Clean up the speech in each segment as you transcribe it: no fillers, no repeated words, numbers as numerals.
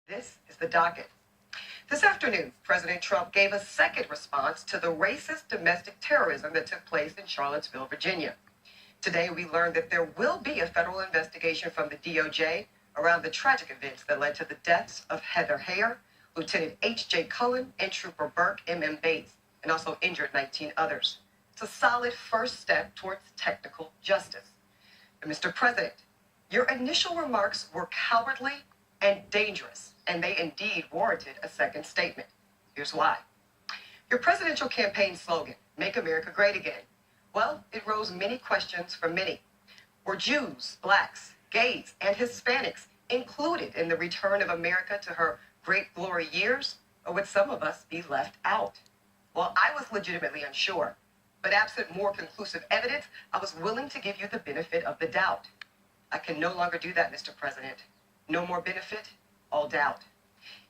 This is the docket. This afternoon, President Trump gave a second response to the racist domestic terrorism that took place in Charlottesville, Virginia. Today, we learned that there will be a federal investigation from the DOJ around the tragic events that led to the deaths of Heather Heyer, Lieutenant H.J. Cullen, and Trooper Burke M.M. Bates, and also injured 19 others. It's a solid first step towards technical justice. But Mr. President, your initial remarks were cowardly and dangerous, and they indeed warranted a second statement. Here's why. Your presidential campaign slogan, "Make America Great Again," well, it rose many questions for many. Were Jews, blacks, gays, and Hispanics included in the return of America to her great glory years, or would some of us be left out? Well, I was legitimately unsure, but absent more conclusive evidence, I was willing to give you the benefit of the doubt. I can no longer do that, Mr. President. No more benefit, all doubt.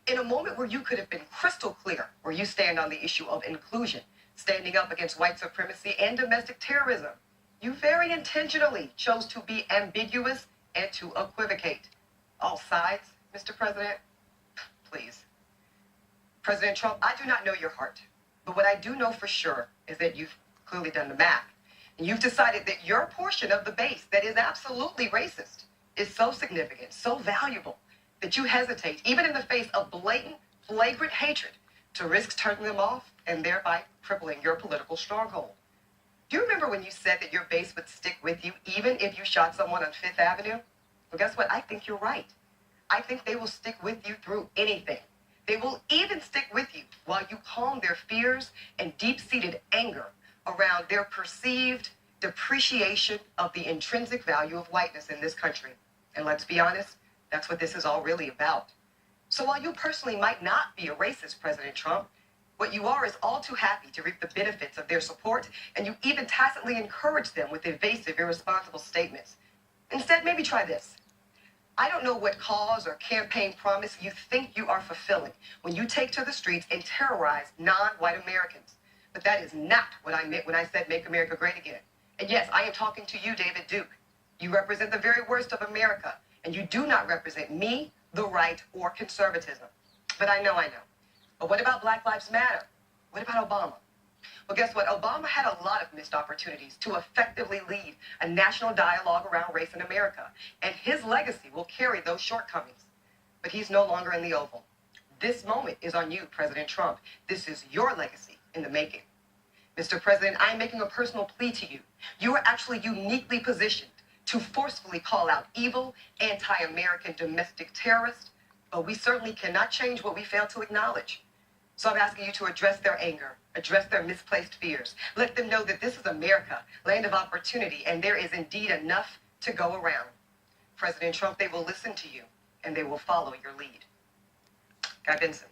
In a moment where you could have been crystal clear where you stand on the issue of inclusion, standing up against white supremacy and domestic terrorism, you very intentionally chose to be ambiguous and to equivocate. All sides, Mr. President? Please. President Trump, I do not know your heart, but what I do know for sure is that you've clearly done the math, and you've decided that your portion of the base that is absolutely racist is so significant, so valuable, that you hesitate, even in the face of blatant, flagrant hatred, to risk turning them off and thereby crippling your political stronghold. Do you remember when you said that your base would stick with you even if you shot someone on Fifth Avenue? Well, guess what? I think you're right. I think they will stick with you through anything. They will even stick with you while you calm their fears and deep-seated anger around their perceived depreciation of the intrinsic value of whiteness in this country. And let's be honest, that's what this is all really about. So while you personally might not be a racist, President Trump, what you are is all too happy to reap the benefits of their support, and you even tacitly encourage them with evasive, irresponsible statements. Instead, maybe try this. I don't know what cause or campaign promise you think you are fulfilling when you take to the streets and terrorize non-white Americans. But that is not what I meant when I said make America great again. And yes, I am talking to you, David Duke. You represent the very worst of America, and you do not represent me, the right, or conservatism. But I know. But what about Black Lives Matter? What about Obama? Well, guess what? Obama had a lot of missed opportunities to effectively lead a national dialogue around race in America, and his legacy will carry those shortcomings. But he's no longer in the Oval. This moment is on you, President Trump. This is your legacy in the making. Mr. President, I'm making a personal plea to you. You are actually uniquely positioned to forcefully call out evil, anti-American domestic terrorists, but we certainly cannot change what we fail to acknowledge. So I'm asking you to address their anger, address their misplaced fears. Let them know that this is America, land of opportunity, and there is indeed enough to go around. President Trump, they will listen to you, and they will follow your lead. Guy Benson.